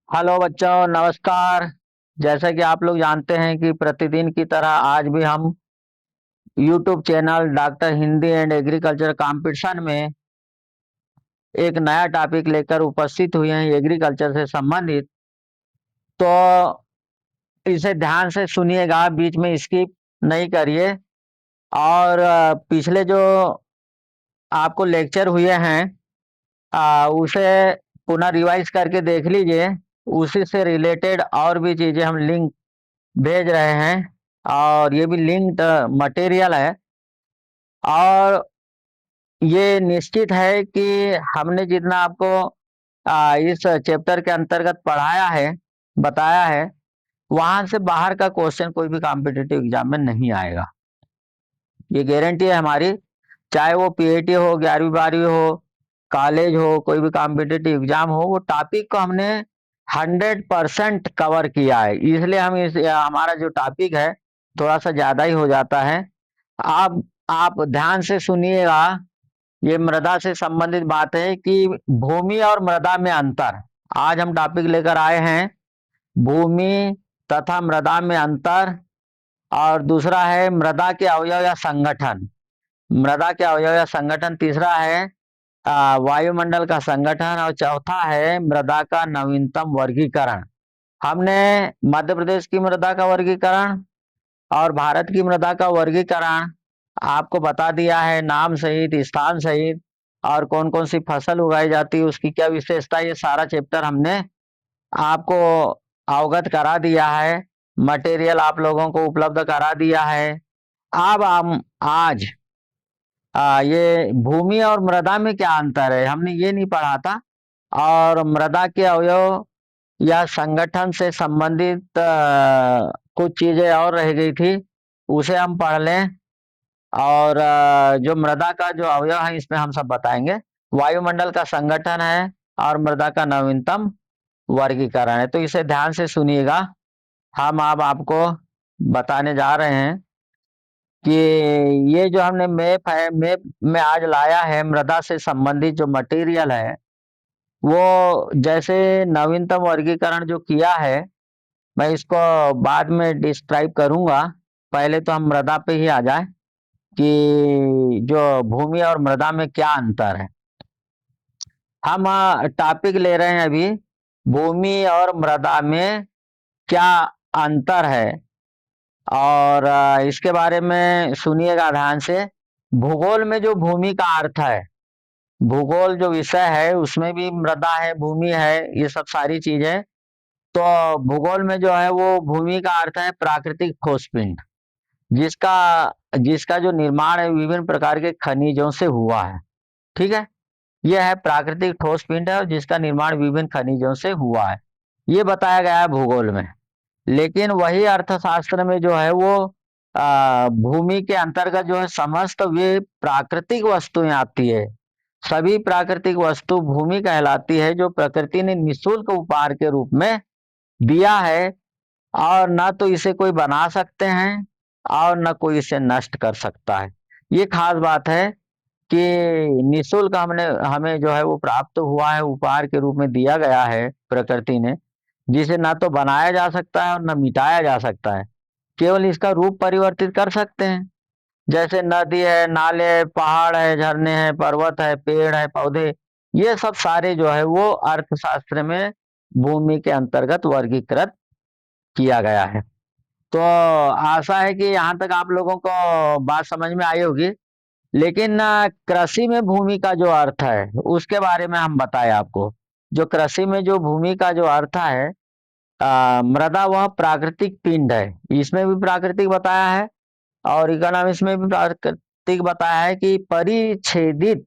Hello बच्चों, नमस्कार। जैसा कि आप लोग जानते हैं कि प्रतिदिन की तरह आज भी हम YouTube channel doctor Hindi and agriculture competition में एक नया टॉपिक लेकर उपस्थित हुए हैं एग्रीकल्चर से संबंधित। तो इसे ध्यान से सुनिएगा, बीच में स्किप नहीं करिए। और पिछले जो आपको लेक्चर हुए हैं उसे पुनः रिवाइज करके देख लीजिए। उसी से रिलेटेड और भी चीजें हम लिंक भेज रहे हैं और ये भी लिंक्ड मटेरियल है। और ये निश्चित है कि हमने जितना आपको इस चैप्टर के अंतर्गत पढ़ाया है, बताया है, वहां से बाहर का क्वेश्चन कोई भी कॉम्पिटिटिव एग्जाम में नहीं आएगा। ये गारंटी है हमारी। चाहे वो पीएटी हो, 11वीं 12वीं हो, कॉलेज हो, कोई भी कॉम्पिटिटिव एग्जाम हो, वो टॉपिक को हमने 100% कवर किया है। इसलिए हम इस हमारा जो टॉपिक है थोड़ा सा ज्यादा ही हो जाता है। आप ध्यान से सुनिएगा। ये मृदा से संबंधित बात है कि भूमि और मृदा में अंतर। आज हम टॉपिक लेकर आए हैं भूमि तथा मृदा में अंतर। और दूसरा है मृदा के अवयव या संगठन। मृदा के अवयव या संगठन। तीसरा है वायुमंडल का संगठन। और चौथा है मृदा का नवीनतम वर्गीकरण। हमने मध्य प्रदेश की मृदा का वर्गीकरण और भारत की मृदा का वर्गीकरण आपको बता दिया है, नाम सहित, स्थान सहित, और कौन कौन सी फसल उगाई जाती है, उसकी क्या विशेषता, ये सारा चैप्टर हमने आपको अवगत करा दिया है। मटेरियल आप लोगों को उपलब्ध करा दिया है। अब हम आज ये भूमि और मृदा में क्या अंतर है हमने ये नहीं पढ़ा था। और मृदा के अवयव या संगठन से संबंधित कुछ चीजें और रह गई थी, उसे हम पढ़ लें। और जो मृदा का जो अवयव है इसमें हम सब बताएंगे। वायुमंडल का संगठन है और मृदा का नवीनतम वर्गीकरण है। तो इसे ध्यान से सुनिएगा। हम अब आपको बताने जा रहे हैं कि ये जो हमने मैप है, मैप में आज लाया है मृदा से संबंधित जो मटेरियल है, वो जैसे नवीनतम वर्गीकरण जो किया है, मैं इसको बाद में डिस्क्राइब करूंगा। पहले तो हम मृदा पे ही आ जाए कि जो भूमि और मृदा में क्या अंतर है। हम टॉपिक ले रहे हैं अभी भूमि और मृदा में क्या अंतर है। और इसके बारे में सुनिएगा ध्यान से। भूगोल में जो भूमि का अर्थ है, भूगोल जो विषय है उसमें भी मृदा है, भूमि है, ये सब सारी चीजें। तो भूगोल में जो है वो भूमि का अर्थ है प्राकृतिक ठोस पिंड, जिसका जिसका जो निर्माण है विभिन्न प्रकार के खनिजों से हुआ है। ठीक है, यह है प्राकृतिक ठोस पिंड है और जिसका निर्माण विभिन्न खनिजों से हुआ है, ये बताया गया है भूगोल में। लेकिन वही अर्थशास्त्र में जो है वो भूमि के अंतर्गत जो है समस्त वे प्राकृतिक वस्तुएं आती है। सभी प्राकृतिक वस्तु भूमि कहलाती है, जो प्रकृति ने निःशुल्क उपहार के रूप में दिया है। और न तो इसे कोई बना सकते हैं और न कोई इसे नष्ट कर सकता है। ये खास बात है कि निःशुल्क हमने हमें जो है वो प्राप्त हुआ है, उपहार के रूप में दिया गया है प्रकृति ने, जिसे ना तो बनाया जा सकता है और न मिटाया जा सकता है। केवल इसका रूप परिवर्तित कर सकते हैं। जैसे नदी है, नाले है, पहाड़ है, झरने हैं, पर्वत है, पेड़ है, पौधे, ये सब सारे जो है वो अर्थशास्त्र में भूमि के अंतर्गत वर्गीकृत किया गया है। तो आशा है कि यहाँ तक आप लोगों को बात समझ में आई होगी। लेकिन कृषि में भूमि का जो अर्थ है उसके बारे में हम बताएं आपको। जो कृषि में जो भूमि का जो अर्थ है, मृदा वह प्राकृतिक पिंड है, इसमें भी प्राकृतिक बताया है। और इकोनॉमिक्स में भी प्राकृतिक बताया है कि परिच्छेदित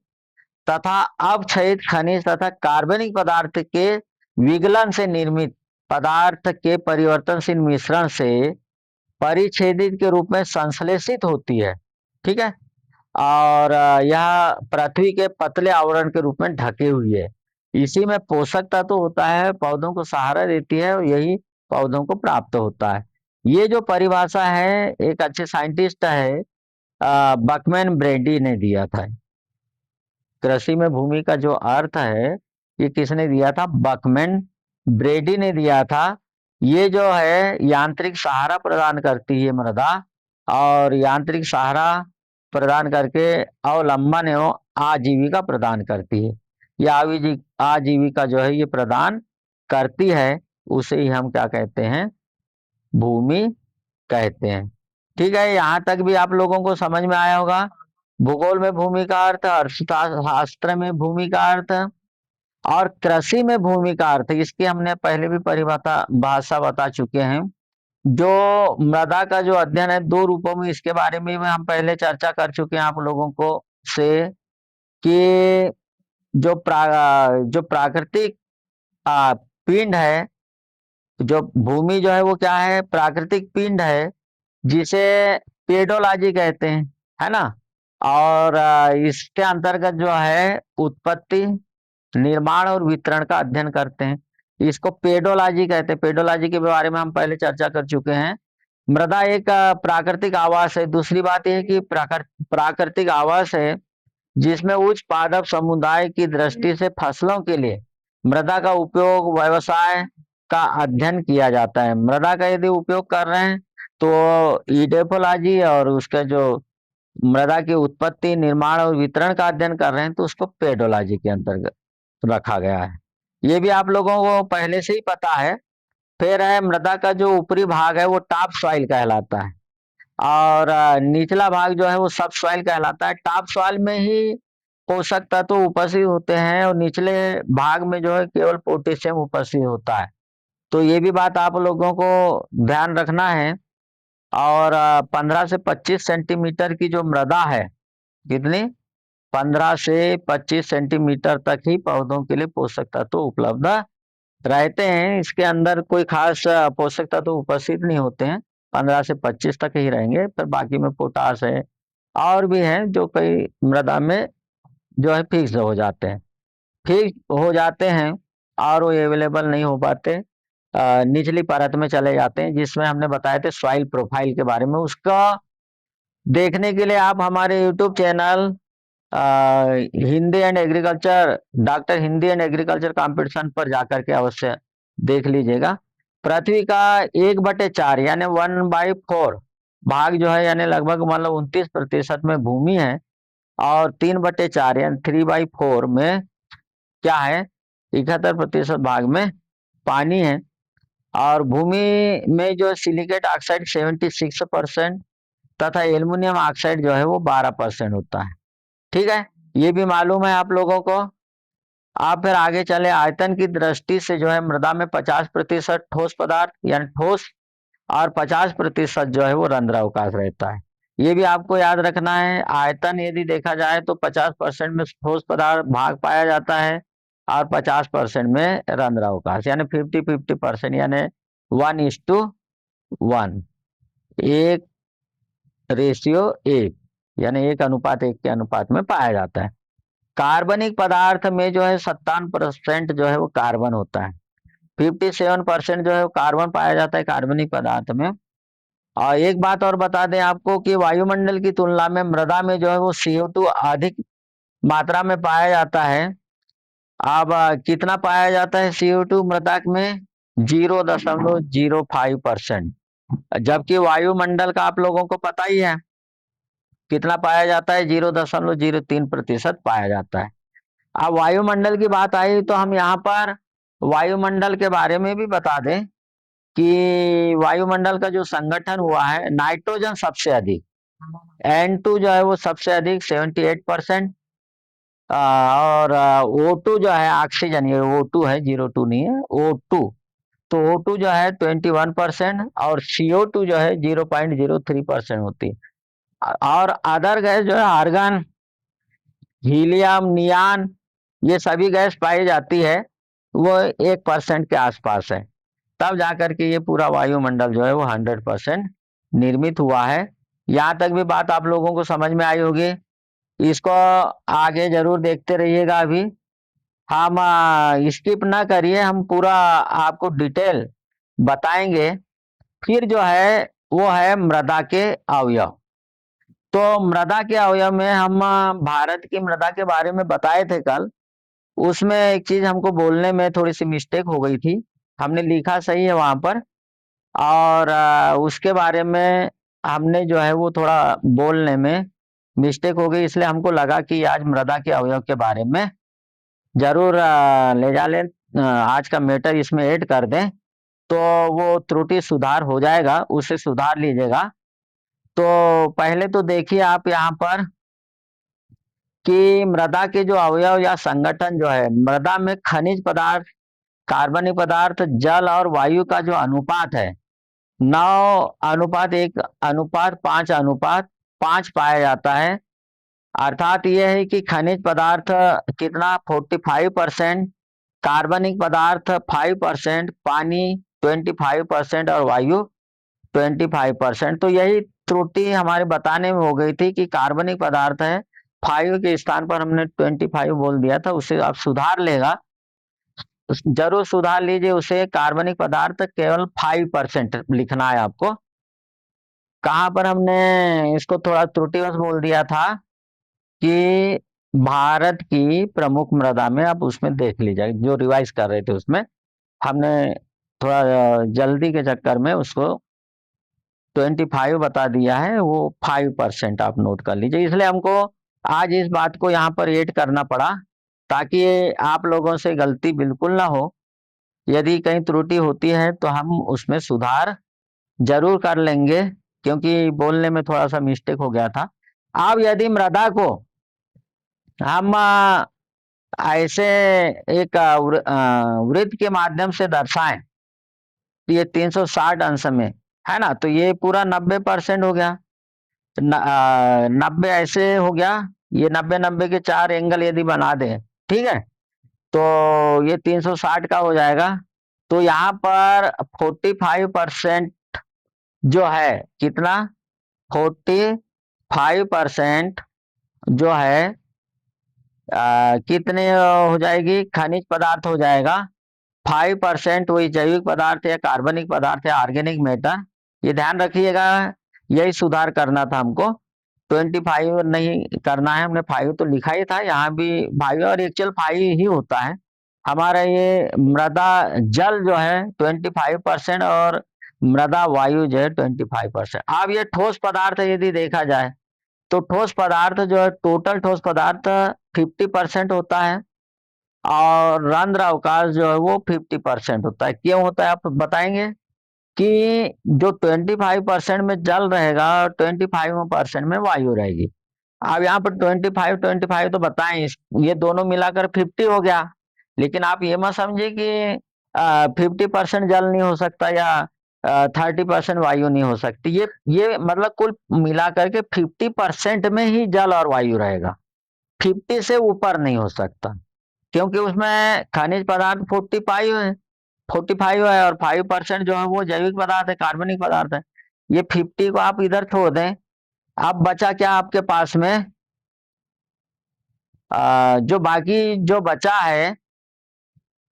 तथा अवक्षयित खनिज तथा कार्बनिक पदार्थ के विगलन से निर्मित पदार्थ के परिवर्तनशील मिश्रण से परिच्छेदित के रूप में संश्लेषित होती है। ठीक है। और यह पृथ्वी के पतले आवरण के रूप में ढके हुई है। इसी में पोषक तत्व होता है, पौधों को सहारा देती है और यही पौधों को प्राप्त होता है। ये जो परिभाषा है एक अच्छे साइंटिस्ट है बकमैन ब्रेडी ने दिया था। कृषि में भूमि का जो अर्थ है ये किसने दिया था? बकमैन ब्रेडी ने दिया था। ये जो है यांत्रिक सहारा प्रदान करती है मृदा, और यांत्रिक सहारा प्रदान करके अवलंबन एवं आजीविका प्रदान करती है। ये आजीविका जो है ये प्रदान करती है, उसे ही हम क्या कहते हैं, भूमि कहते हैं। ठीक है, यहाँ तक भी आप लोगों को समझ में आया होगा। भूगोल में भूमि का अर्थ, अर्थशास्त्र में भूमि का अर्थ, और कृषि में भूमि का अर्थ, इसकी हमने पहले भी परिभाषा भाषा बता चुके हैं। जो मृदा का जो अध्ययन है, दो रूपों में, इसके बारे में भी हम पहले चर्चा कर चुके हैं आप लोगों को से, कि जो प्राकृतिक पिंड है, जो भूमि जो है वो क्या है, प्राकृतिक पिंड है, जिसे पेडोलॉजी कहते हैं, है ना। और इसके अंतर्गत जो है उत्पत्ति, निर्माण और वितरण का अध्ययन करते हैं, इसको पेडोलॉजी कहते हैं। पेडोलॉजी के बारे में हम पहले चर्चा कर चुके हैं। मृदा एक प्राकृतिक आवास है। दूसरी बात यह है कि प्राकृतिक आवास है जिसमें उच्च पादप समुदाय की दृष्टि से फसलों के लिए मृदा का उपयोग, व्यवसाय का अध्ययन किया जाता है। मृदा का यदि उपयोग कर रहे हैं तो इडेफोलॉजी, और उसका जो मृदा की उत्पत्ति, निर्माण और वितरण का अध्ययन कर रहे हैं तो उसको पेडोलॉजी के अंतर्गत रखा गया है। ये भी आप लोगों को पहले से ही पता है। फिर है मृदा का जो ऊपरी भाग है वो टॉप सॉइल कहलाता है, और निचला भाग जो है वो सब सॉइल कहलाता है। टॉप सॉइल में ही पोषक तत्व उपस्थित होते हैं, और निचले भाग में जो है केवल पोटेशियम उपस्थित होता है। तो ये भी बात आप लोगों को ध्यान रखना है। और 15 से 25 सेंटीमीटर की जो मृदा है, कितनी, 15 से 25 सेंटीमीटर तक ही पौधों के लिए पोषक तत्व उपलब्ध रहते हैं। इसके अंदर कोई खास पोषक तत्व उपस्थित नहीं होते हैं, 15 से 25 तक ही रहेंगे। फिर बाकी में पोटास है और भी है जो कई मृदा में जो है फिक्स हो जाते हैं, और वो अवेलेबल नहीं हो पाते, निचली परत में चले जाते हैं, जिसमें हमने बताए थे सॉइल प्रोफाइल के बारे में। उसका देखने के लिए आप हमारे YouTube channel Hindi and agriculture, doctor Hindi and agriculture competition पर जाकर के अवश्य देख लीजिएगा। पृथ्वी का 1/4 यानी 1/4 भाग जो है, यानी लगभग मतलब 29% में भूमि है, और 3/4 यानी 3/4 में क्या है, 71% भाग में पानी है। और भूमि में जो सिलिकेट ऑक्साइड 76% तथा एल्युमिनियम ऑक्साइड जो है वो 12% होता है। ठीक है, ये भी मालूम है आप लोगों को। आप फिर आगे चले, आयतन की दृष्टि से जो है मृदा में 50% ठोस पदार्थ यानी ठोस, और 50% जो है वो रंध्रावकाश रहता है। ये भी आपको याद रखना है। आयतन यदि देखा जाए तो 50% में ठोस पदार्थ भाग पाया जाता है, और 50% में रंध्रावकाश, यानी 50-50%, यानी 1:1, 1:1, यानी 1:1 के अनुपात में पाया जाता है। कार्बनिक पदार्थ में जो है 57% जो है वो कार्बन होता है, 57% जो है वो कार्बन पाया जाता है कार्बनिक पदार्थ में। और एक बात और बता दें आपको कि वायुमंडल की तुलना में मृदा में जो है वो CO2 अधिक मात्रा में पाया जाता है। अब कितना पाया जाता है CO2 मृदा में, 0.05%, जबकि वायुमंडल का आप लोगों को पता ही है कितना पाया जाता है, 0.03% पाया जाता है। अब वायुमंडल की बात आई तो हम यहाँ पर वायुमंडल के बारे में भी बता दें कि वायुमंडल का जो संगठन हुआ है, नाइट्रोजन सबसे अधिक, N2 जो है वो सबसे अधिक 78%, और O2 जो है ऑक्सीजन, ये O2 है, 02 नहीं है, O2, तो O2 जो है 21%, और CO2 जो है 0.03% होती है। और अदर गैस जो है आर्गन, हीलियम, नियान, ये सभी गैस पाई जाती है, वो 1% के आसपास है। तब जाकर के ये पूरा वायुमंडल जो है वो 100% निर्मित हुआ है। यहाँ तक भी बात आप लोगों को समझ में आई होगी। इसको आगे जरूर देखते रहिएगा। अभी हम स्किप ना करिए, हम पूरा आपको डिटेल बताएंगे। फिर जो है वो है मृदा के अवयव। तो मृदा के अवयव में हम भारत की मृदा के बारे में बताए थे कल, उसमें एक चीज हमको बोलने में थोड़ी सी मिस्टेक हो गई थी। हमने लिखा सही है वहां पर, और उसके बारे में हमने जो है वो थोड़ा बोलने में मिस्टेक हो गई, इसलिए हमको लगा कि आज मृदा के अवयव के बारे में जरूर ले जा लें, आज का मैटर इसमें ऐड कर दें, तो वो त्रुटि सुधार हो जाएगा, उसे सुधार लीजिएगा। तो पहले तो देखिए आप यहाँ पर कि मृदा के जो अवयव या संगठन जो है, मृदा में खनिज पदार्थ, कार्बनिक पदार्थ, जल और वायु का जो अनुपात है 9:1:5:5 पाया जाता है। अर्थात यह है कि खनिज पदार्थ कितना 45%, कार्बनिक पदार्थ 5%, पानी 25% और वायु 25%। तो यही त्रुटि हमारे बताने में हो गई थी कि कार्बनिक पदार्थ है 5 के स्थान पर हमने 25 बोल दिया था, उसे आप सुधार लेगा, जरूर सुधार लीजिए उसे। कार्बनिक पदार्थ केवल 5% लिखना है आपको। कहाँ पर हमने इसको थोड़ा त्रुटिवश बोल दिया था कि भारत की प्रमुख मृदा में, आप उसमें देख लीजिए जो रिवाइज कर रहे थे उसमें हमने थोड़ा जल्दी के चक्कर में उसको 25 बता दिया है, वो 5% आप नोट कर लीजिए। इसलिए हमको आज इस बात को यहाँ पर ऐड करना पड़ा ताकि आप लोगों से गलती बिल्कुल ना हो। यदि कहीं त्रुटि होती है तो हम उसमें सुधार जरूर कर लेंगे, क्योंकि बोलने में थोड़ा सा मिस्टेक हो गया था। अब यदि मृदा को हम ऐसे एक वृत्त के माध्यम से दर्शाएं, ये 360 अंश में है ना, तो ये पूरा 90% हो गया, 90 ऐसे हो गया, ये 90-90 के 4 एंगल यदि बना दे, ठीक है, तो ये 360 का हो जाएगा। तो यहाँ पर 45% जो है, कितना 45% जो है कितने हो जाएगी, खनिज पदार्थ हो जाएगा। 5% वही जैविक पदार्थ या कार्बनिक पदार्थ या ऑर्गेनिक मैटर, ये ध्यान रखिएगा, यही सुधार करना था हमको। 25 नहीं करना है, हमने 5 तो लिखा ही था, यहाँ भी 5 और एक्चुअल 5 ही होता है हमारा। ये मृदा जल जो है 25% और मृदा वायु जो है 25%। अब ये ठोस पदार्थ यदि देखा जाए तो ठोस पदार्थ जो है, टोटल ठोस पदार्थ 50% होता है, और रंध्र अवकाश जो है वो 50% होता है। क्यों होता है आप बताएंगे कि जो 25% में जल रहेगा और 25% में वायु रहेगी। अब यहाँ पर 25-25 तो बताएं, ये दोनों मिलाकर 50 हो गया, लेकिन आप ये मत समझिए कि 50% जल नहीं हो सकता या 30% वायु नहीं हो सकती। ये मतलब कुल मिलाकर के 50% में ही जल और वायु रहेगा, 50 से ऊपर नहीं हो सकता, क्योंकि उसमें खनिज पदार्थ 45 है और 5% जो है वो जैविक पदार्थ है, कार्बनिक पदार्थ है। ये 50 को आप इधर छोड़ दें, अब बचा क्या आपके पास में, जो बाकी जो बचा है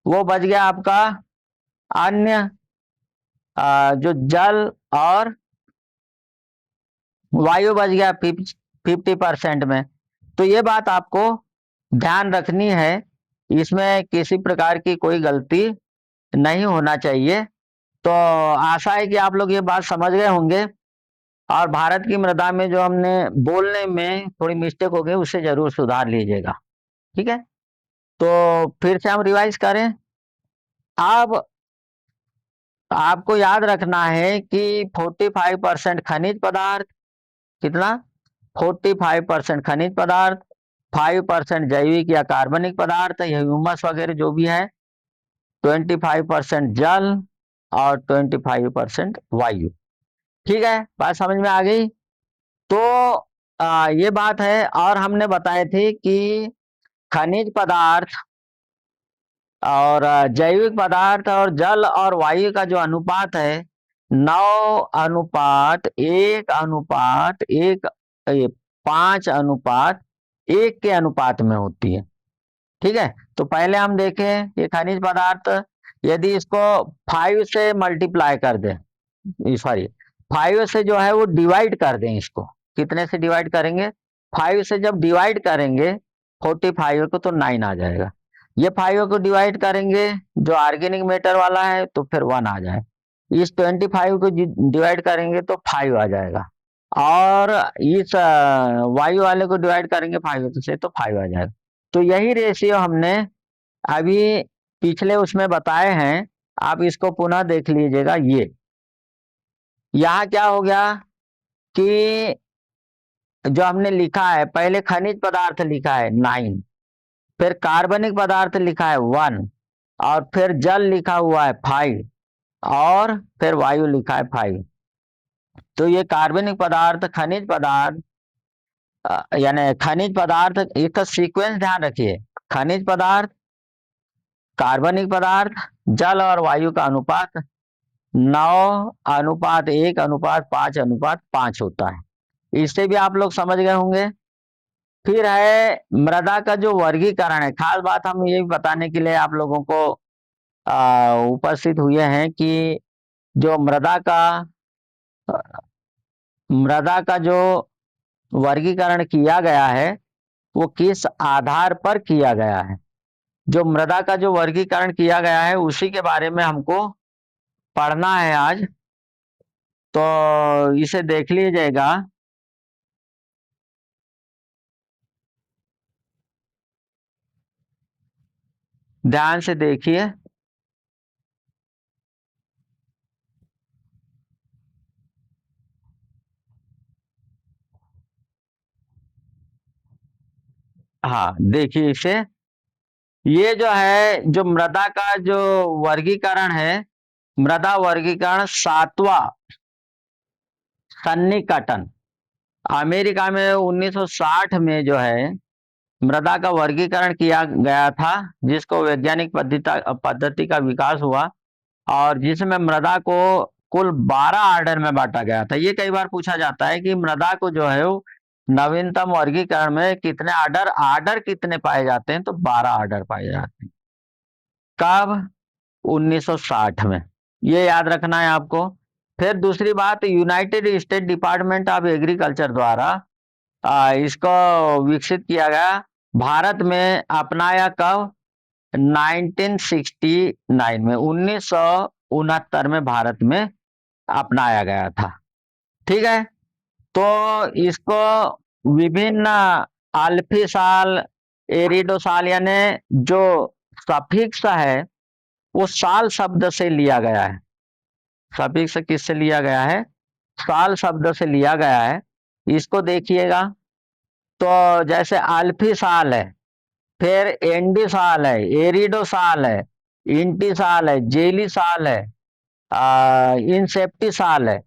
वो बच गया आपका अन्य, जो जल और वायु बच गया 50% में। तो ये बात आपको ध्यान रखनी है, इसमें किसी प्रकार की कोई गलती नहीं होना चाहिए। तो आशा है कि आप लोग ये बात समझ गए होंगे, और भारत की मृदा में जो हमने बोलने में थोड़ी मिस्टेक हो गई उसे जरूर सुधार लीजिएगा, ठीक है। तो फिर से हम रिवाइज करें। अब आपको याद रखना है कि 45% खनिज पदार्थ, कितना 45% खनिज पदार्थ, 5% जैविक या कार्बनिक पदार्थ या ह्यूमस वगैरह जो भी है, 25% जल और 25% वायु। ठीक है, बात समझ में आ गई। तो ये बात है, और हमने बताए थे कि खनिज पदार्थ और जैविक पदार्थ और जल और वायु का जो अनुपात है 9:1:5 5:1 के अनुपात में होती है। ठीक है, तो पहले हम देखें ये खनिज पदार्थ, यदि इसको 5 से मल्टीप्लाई कर दें, सॉरी 5 से जो है वो डिवाइड कर दें, इसको कितने से डिवाइड करेंगे, 5 से जब डिवाइड करेंगे 45 को तो 9 आ जाएगा। ये 5 को डिवाइड करेंगे जो ऑर्गेनिक मैटर वाला है तो फिर 1 आ जाए, इस 25 को डिवाइड करेंगे तो 5 आ जाएगा, और इस वायु वाले को डिवाइड करेंगे 5 से तो 5 आ जाएगा। तो यही रेशियो हमने अभी पिछले उसमें बताए हैं, आप इसको पुनः देख लीजिएगा। ये यहाँ क्या हो गया कि जो हमने लिखा है, पहले खनिज पदार्थ लिखा है 9, फिर कार्बनिक पदार्थ लिखा है 1, और फिर जल लिखा हुआ है 5, और फिर वायु लिखा है 5। तो ये कार्बनिक पदार्थ, खनिज पदार्थ, यानी खनिज पदार्थ, इसका सीक्वेंस ध्यान रखिए। खनिज पदार्थ, कार्बनिक पदार्थ, जल और वायु का अनुपात 9:1:5:5 होता है। इससे भी आप लोग समझ गए होंगे। फिर है मृदा का जो वर्गीकरण है, खास बात हम ये बताने के लिए आप लोगों को उपस्थित हुए हैं कि जो मृदा का जो वर्गीकरण किया गया है वो किस आधार पर किया गया है। जो मृदा का जो वर्गीकरण किया गया है उसी के बारे में हमको पढ़ना है आज, तो इसे देख लीजिएगा। ध्यान से देखिए। हाँ, देखिए इसे, ये जो है जो मृदा का जो वर्गीकरण है, मृदा वर्गीकरण 7वां सन्निकटन अमेरिका में 1960 में जो है मृदा का वर्गीकरण किया गया था, जिसको वैज्ञानिक पद्धति का विकास हुआ, और जिसमें मृदा को कुल 12 आर्डर में बांटा गया था। ये कई बार पूछा जाता है कि मृदा को जो है वो नवीनतम वर्गीकरण में कितने आर्डर कितने पाए जाते हैं, तो 12 आर्डर पाए जाते हैं। कब? 1960 में, ये याद रखना है आपको। फिर दूसरी बात, United state department of agriculture द्वारा इसको विकसित किया गया। भारत में अपनाया कब? 1969 में, 1969 में भारत में अपनाया गया था। ठीक है, तो इसको विभिन्न अल्फी साल, एरिडो साल, यानी जो सफिक्स है वो साल शब्द से लिया गया है। सफिक्स किससे लिया गया है? साल शब्द से लिया गया है। इसको देखिएगा, तो जैसे अल्फी साल है, फिर एंडी साल है, एरिडो साल है, इंटी साल है, जेली साल है, इंसेप्टी साल है।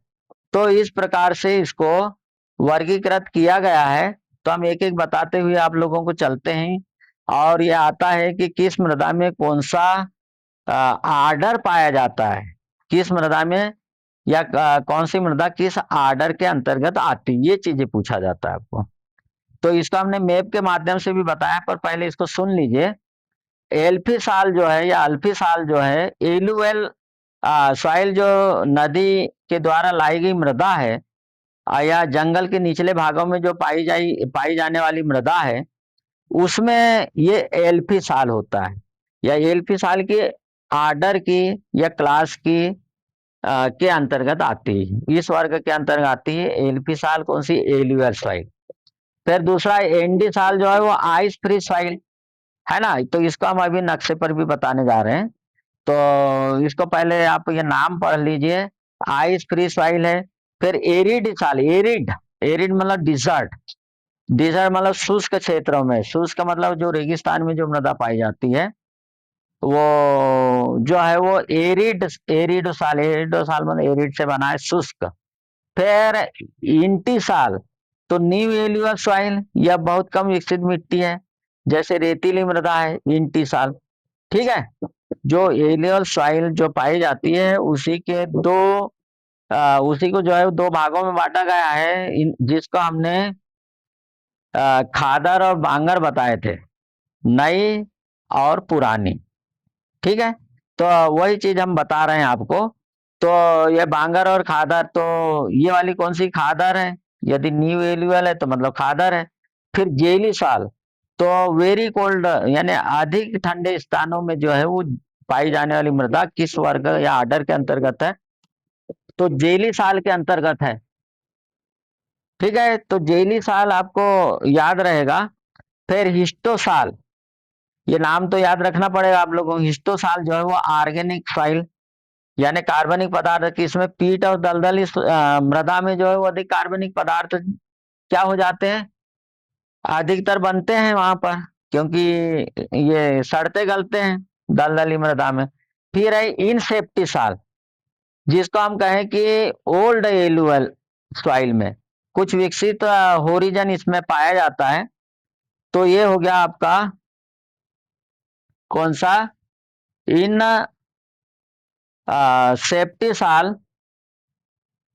तो इस प्रकार से इसको वर्गीकृत किया गया है। तो हम एक एक बताते हुए आप लोगों को चलते हैं, और ये आता है कि किस मृदा में कौन सा आर्डर पाया जाता है, किस मृदा में, या कौन सी मृदा किस आर्डर के अंतर्गत आती है, ये चीजें पूछा जाता है आपको। तो इसको हमने मैप के माध्यम से भी बताया, पर पहले इसको सुन लीजिए। एल्फी साल जो है या अल्फी साल जो है, एलुएल सॉइल, जो नदी के द्वारा लाई गई मृदा है, या जंगल के निचले भागों में जो पाई जाने वाली मृदा है, उसमें ये एल्फी साल होता है, या एल्फी साल की आर्डर की या क्लास की के अंतर्गत आती है, इस वर्ग के अंतर्गत आती है एल्फी साल। कौन सी? Alluvial soil. फिर दूसरा एंडी साल जो है वो आइस फ्री सॉइल है ना, तो इसको हम अभी नक्शे पर भी बताने जा रहे हैं। तो इसको पहले आप ये नाम पढ़ लीजिए, आइस फ्री सॉइल है। फिर एरिड साल, एरिड, एरिड मतलब डिजर्ट, डिजर्ट मतलब शुष्क क्षेत्रों में, शुष्क मतलब जो रेगिस्तान में जो मृदा पाई जाती है वो जो है वो एरिड, एरिड साल मतलब एरिड से बना है, शुष्क। फिर इंटी साल, तो न्यू एल्यूअल सॉइल, यह बहुत कम विकसित मिट्टी है, जैसे रेतीली मृदा है, इंटी साल। ठीक है, जो एल्यूअल सॉइल जो पाई जाती है उसी के उसी को जो है दो भागों में बांटा गया है, जिसको हमने खादर और बांगर बताए थे, नई और पुरानी। ठीक है, तो वही चीज हम बता रहे हैं आपको। तो ये बांगर और खादर, तो ये वाली कौन सी? खादर है। यदि न्यू एल्यूअल है तो मतलब खादर है। फिर जेली साल, तो वेरी कोल्ड यानी अधिक ठंडे स्थानों में जो है वो पाई जाने वाली मृदा किस वर्ग या आर्डर के अंतर्गत है? तो जेली साल के अंतर्गत है। ठीक है, तो जेली साल आपको याद रहेगा। फिर हिस्टोसाल, ये नाम तो याद रखना पड़ेगा आप लोगों को। हिस्टोसाल जो है वो ऑर्गेनिक सॉइल यानी कार्बनिक पदार्थ की, इसमें पीट और दलदली मृदा में जो है वो अधिक कार्बनिक पदार्थ क्या हो जाते हैं, अधिकतर बनते हैं वहां पर, क्योंकि ये सड़ते गलते हैं दलदली मृदा में। फिर है इनसेप्टी साल, जिसको हम कहें कि ओल्ड एलुअल सॉइल में कुछ विकसित होरिजन इसमें पाया जाता है। तो ये हो गया आपका कौन सा, इन सेप्टी साल।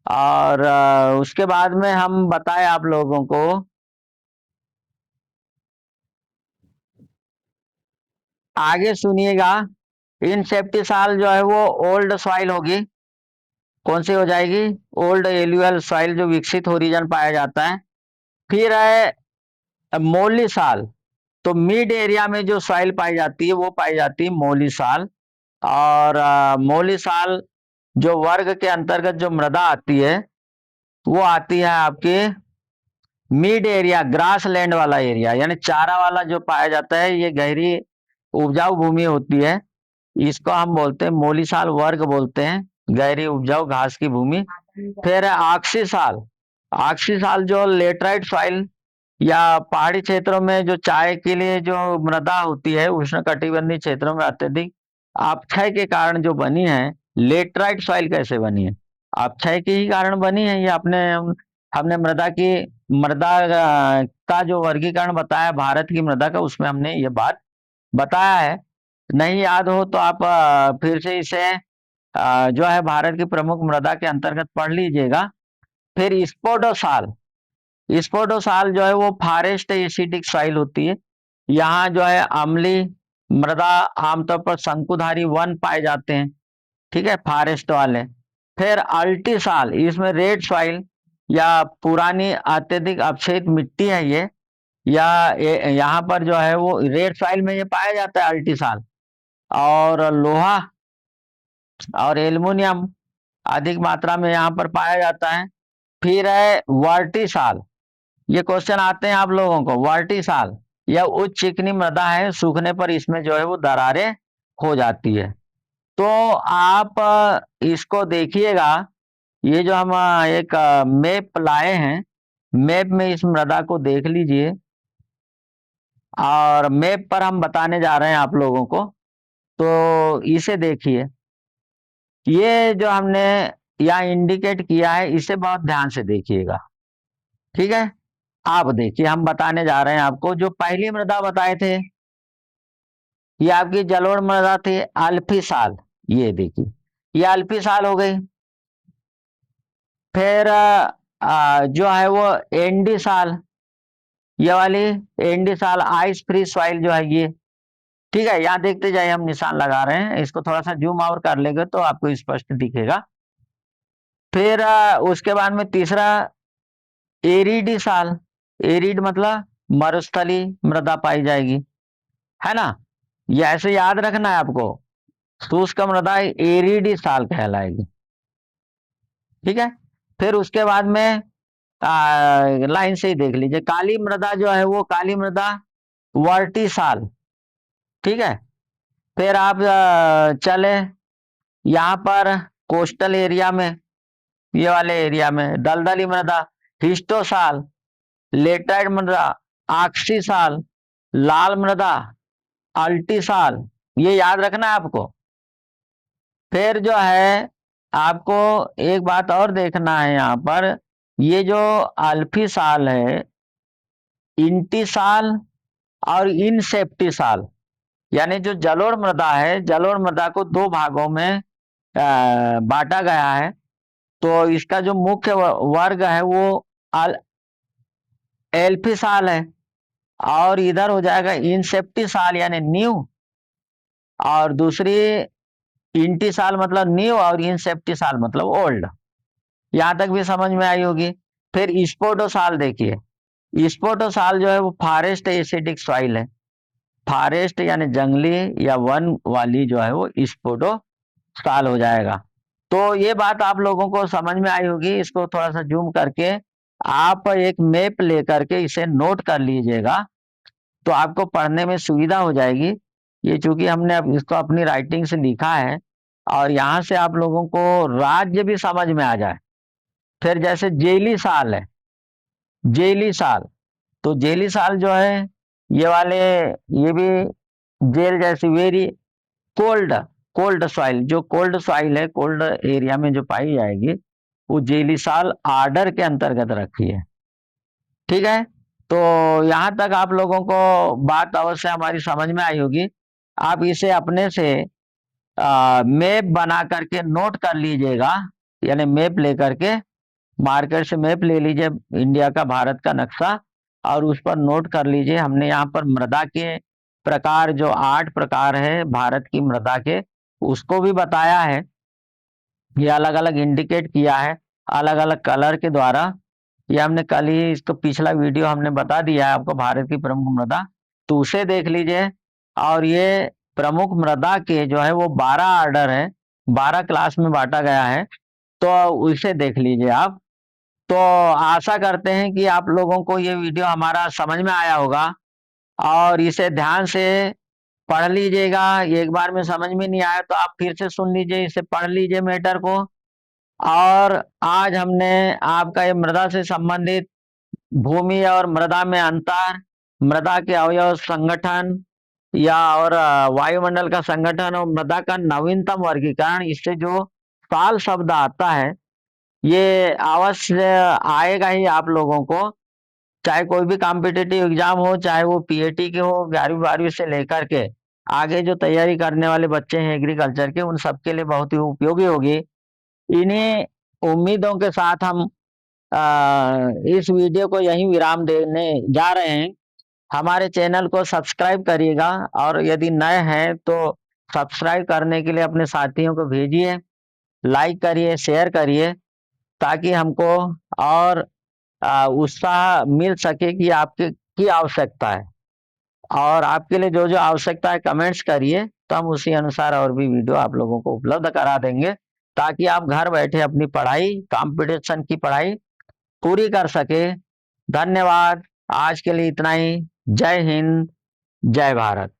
और उसके बाद में हम बताएं आप लोगों को, आगे सुनिएगा। इन सेप्टी साल जो है वो ओल्ड सॉइल होगी। कौन सी हो जाएगी? ओल्ड एलुअल सॉइल, जो विकसित होरिजन पाया जाता है। फिर है मोली साल, तो मिड एरिया में जो सॉइल पाई जाती है वो पाई जाती है मोली साल। और मोली साल जो वर्ग के अंतर्गत जो मृदा आती है वो आती है आपके मिड एरिया, ग्रास लैंड वाला एरिया, यानी चारा वाला जो पाया जाता है, ये गहरी उपजाऊ भूमि होती है, इसको हम बोलते हैं मोली साल वर्ग बोलते हैं, गहरी उपजाऊ घास की भूमि। फिर है आक्सी साल। आक्सी साल जो लेटराइट सॉइल या पहाड़ी क्षेत्रों में जो चाय के लिए जो मृदा होती है, उष्ण कटिबंधीय क्षेत्रों में अत्यधिक अपक्षय के कारण जो बनी है। लेटराइट सॉइल कैसे बनी है? अपक्षय के ही कारण बनी है। ये अपने हमने मृदा का जो वर्गीकरण बताया भारत की मृदा का, उसमें हमने ये बात बताया है। नहीं याद हो तो आप फिर से इसे जो है भारत की प्रमुख मृदा के अंतर्गत पढ़ लीजिएगा। फिर स्पोडोसाल। स्पोडोसाल जो है वो फॉरेस्ट एसिडिक सॉइल होती है। यहाँ जो है अम्लीय मृदा, आमतौर पर शंकुधारी वन पाए जाते हैं। ठीक है, फॉरेस्ट वाले। फिर अल्टीसाल, इसमें रेड सॉइल या पुरानी अत्यधिक अपक्षयित मिट्टी है ये, या यहाँ पर जो है वो रेड सॉइल में ये पाया जाता है अल्टीसाल। और लोहा और एल्युमिनियम अधिक मात्रा में यहाँ पर पाया जाता है। फिर है वर्टीसाल, ये क्वेश्चन आते हैं आप लोगों को। वर्टीसाल यह उच्च चिकनी मृदा है, सूखने पर इसमें जो है वो दरारें हो जाती है। तो आप इसको देखिएगा। ये जो हम एक मैप लाए हैं, मैप में इस मृदा को देख लीजिए, और मैप पर हम बताने जा रहे हैं आप लोगों को। तो इसे देखिए, ये जो हमने यहाँ इंडिकेट किया है, इसे बहुत ध्यान से देखिएगा। ठीक है, आप देखिए, हम बताने जा रहे हैं आपको। जो पहली मृदा बताए थे, ये आपकी जलोढ़ मृदा थी, अल्फी साल। ये देखिए, ये अल्फी साल हो गई। फिर जो है वो एंडी साल, ये वाली एंडी साल आइस फ्री सॉइल जो है ये। ठीक है, यहाँ देखते जाइए, हम निशान लगा रहे हैं, इसको थोड़ा सा जूम आउट कर लेंगे तो आपको स्पष्ट दिखेगा। फिर उसके बाद में तीसरा एरिडी साल। एरिड मतलब मरुस्थली मृदा पाई जाएगी, है ना? ये ऐसे याद रखना है आपको। शुष्क मृदा एरिडी साल कहलाएगी। ठीक है, फिर उसके बाद में लाइन से ही देख लीजिए, काली मृदा जो है वो काली मृदा वर्टी साल। ठीक है, फिर आप चले यहाँ पर कोस्टल एरिया में, ये वाले एरिया में दलदली मृदा हिस्टोसाल, लेटराइट मृदा आक्सी साल, लाल मृदा अल्टी साल, ये याद रखना है आपको। फिर जो है आपको एक बात और देखना है यहाँ पर, ये जो अल्फी साल है, इंटी साल और इनसेप्टी साल, यानी जो जलोढ़ मृदा है, जलोढ़ मृदा को दो भागों में बांटा गया है। तो इसका जो मुख्य वर्ग है वो एल्फी साल है, और इधर हो जाएगा इनसेप्टी साल यानी न्यू, और दूसरी इंटी साल मतलब न्यू, और इनसेप्टी साल मतलब ओल्ड। यहां तक भी समझ में आई होगी। फिर स्पोडो साल देखिए, स्पोटोसाल जो है वो फॉरेस्ट एसिडिक सॉइल है। फॉरेस्ट यानी जंगली या वन वाली जो है वो स्पोटोसाल हो जाएगा। तो ये बात आप लोगों को समझ में आई होगी। इसको थोड़ा सा जूम करके आप एक मैप लेकर के इसे नोट कर लीजिएगा, तो आपको पढ़ने में सुविधा हो जाएगी। ये चूंकि हमने अब इसको अपनी राइटिंग से लिखा है, और यहाँ से आप लोगों को राज्य भी समझ में आ जाए। फिर जैसे जेली साल है, जेली साल, तो जेली साल जो है ये वाले, ये भी जेल जैसी वेरी कोल्ड, कोल्ड सॉइल, जो कोल्ड सॉइल है, कोल्ड एरिया में जो पाई जाएगी, वो जेली साल आर्डर के अंतर्गत रखी है। ठीक है, तो यहाँ तक आप लोगों को बात अवश्य हमारी समझ में आई होगी। आप इसे अपने से मैप बना करके नोट कर लीजिएगा, यानी मैप लेकर के मार्केट से मैप ले लीजिए इंडिया का, भारत का नक्शा, और उस पर नोट कर लीजिए। हमने यहाँ पर मृदा के प्रकार, जो 8 प्रकार है भारत की मृदा के, उसको भी बताया है। ये अलग अलग इंडिकेट किया है अलग अलग कलर के द्वारा। ये हमने कल ही, इसको पिछला वीडियो हमने बता दिया है आपको, भारत की प्रमुख मृदा, तो उसे देख लीजिए। और ये प्रमुख मृदा के जो है वो 12 आर्डर है, 12 क्लास में बांटा गया है, तो उसे देख लीजिए आप। तो आशा करते हैं कि आप लोगों को ये वीडियो हमारा समझ में आया होगा, और इसे ध्यान से पढ़ लीजिएगा। एक बार में समझ में नहीं आया तो आप फिर से सुन लीजिए, इसे पढ़ लीजिए मैटर को। और आज हमने आपका ये मृदा से संबंधित भूमि और मृदा में अंतर, मृदा के अवयव संगठन या और वायुमंडल का संगठन और मृदा का नवीनतम वर्गीकरण, इससे जो साल शब्द आता है ये अवश्य आएगा ही आप लोगों को। चाहे कोई भी कॉम्पिटिटिव एग्जाम हो, चाहे वो पीएटी के हो, 11वीं 12वीं से लेकर के आगे जो तैयारी करने वाले बच्चे हैं एग्रीकल्चर के, उन सबके लिए बहुत ही उपयोगी होगी। इन्हीं उम्मीदों के साथ हम इस वीडियो को यहीं विराम देने जा रहे हैं। हमारे चैनल को सब्सक्राइब करिएगा, और यदि नए हैं तो सब्सक्राइब करने के लिए अपने साथियों को भेजिए, लाइक करिए, शेयर करिए, ताकि हमको और उत्साह मिल सके कि आपके की आवश्यकता है। और आपके लिए जो जो आवश्यकता है कमेंट्स करिए, तो हम उसी अनुसार और भी वीडियो आप लोगों को उपलब्ध करा देंगे, ताकि आप घर बैठे अपनी पढ़ाई, कंपटीशन की पढ़ाई पूरी कर सके। धन्यवाद, आज के लिए इतना ही। जय हिंद, जय भारत।